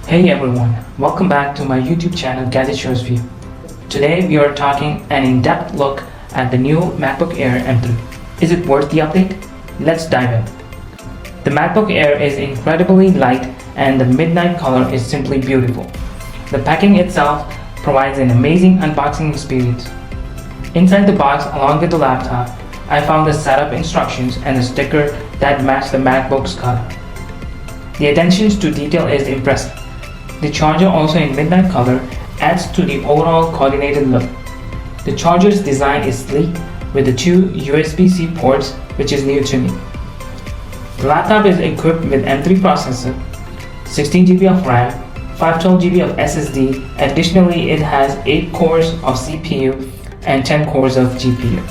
Hey everyone, welcome back to my YouTube channel Gadget Shows View. Today we are talking an in-depth look at the new MacBook Air M3. Is it worth the update? Let's dive in. The MacBook Air is incredibly light and the midnight color is simply beautiful. The packing itself provides an amazing unboxing experience. Inside the box along with the laptop, I found the setup instructions and a sticker that match the MacBook's color. The attention to detail is impressive. The charger, also in midnight color, adds to the overall coordinated look. The charger's design is sleek with the two USB-C ports, which is new to me. The laptop is equipped with M3 processor, 16GB of RAM, 512GB of SSD. Additionally, it has 8 cores of CPU and 10 cores of GPU.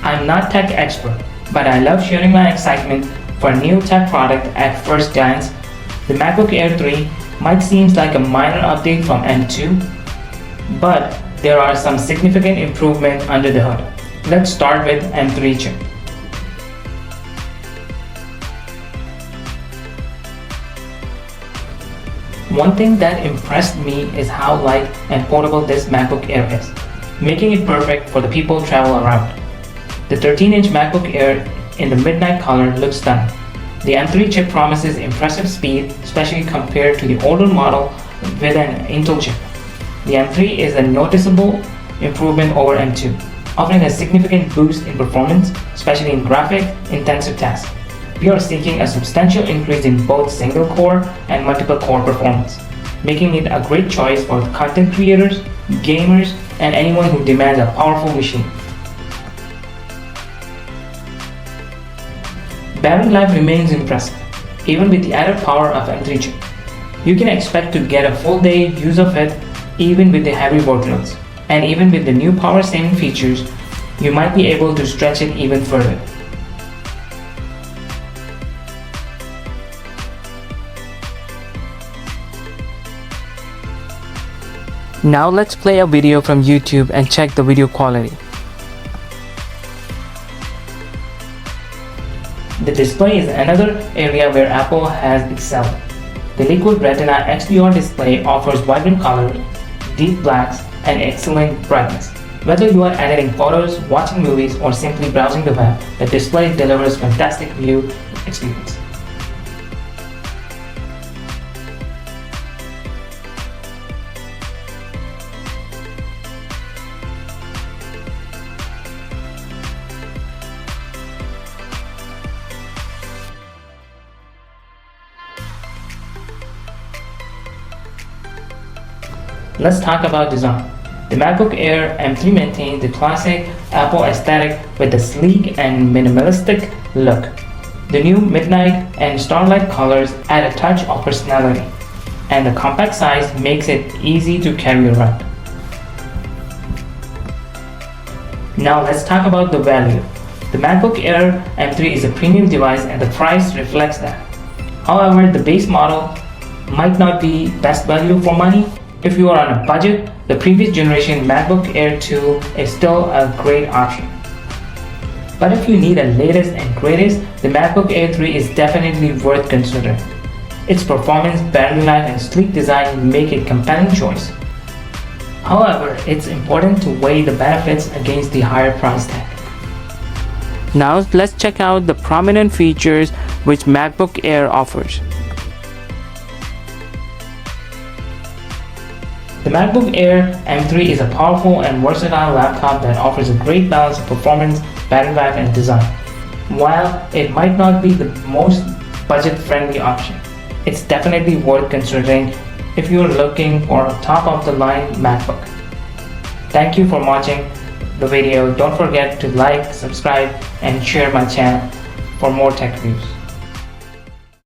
I'm not tech expert, but I love sharing my excitement for a new tech product at first glance. The MacBook Air 3 might seem like a minor update from M2, but there are some significant improvements under the hood. Let's start with M3 chip. One thing that impressed me is how light and portable this MacBook Air is, making it perfect for the people travel around. The 13-inch MacBook Air in the midnight color looks stunning. The M3 chip promises impressive speed, especially compared to the older model with an Intel chip. The M3 is a noticeable improvement over M2, offering a significant boost in performance, especially in graphic-intensive tasks. We are seeking a substantial increase in both single-core and multiple-core performance, making it a great choice for content creators, gamers, and anyone who demands a powerful machine. Battery life remains impressive, even with the added power of M3 chip. You can expect to get a full day use of it even with the heavy workloads. And even with the new power saving features, you might be able to stretch it even further. Now let's play a video from YouTube and check the video quality. The display is another area where Apple has excelled. The Liquid Retina XDR display offers vibrant colors, deep blacks, and excellent brightness. Whether you are editing photos, watching movies, or simply browsing the web, the display delivers fantastic view experience. Let's talk about design. The MacBook Air M3 maintains the classic Apple aesthetic with a sleek and minimalistic look. The new midnight and starlight colors add a touch of personality, and the compact size makes it easy to carry around. Now let's talk about the value. The MacBook Air M3 is a premium device and the price reflects that. However, the base model might not be best value for money. If you are on a budget, the previous generation MacBook Air 2 is still a great option. But if you need the latest and greatest, the MacBook Air 3 is definitely worth considering. Its performance, battery life, and sleek design make it a compelling choice. However, it's important to weigh the benefits against the higher price tag. Now let's check out the prominent features which MacBook Air offers. The MacBook Air M3 is a powerful and versatile laptop that offers a great balance of performance, battery life, and design. While it might not be the most budget-friendly option, it's definitely worth considering if you're looking for a top-of-the-line MacBook. Thank you for watching the video. Don't forget to like, subscribe, and share my channel for more tech reviews.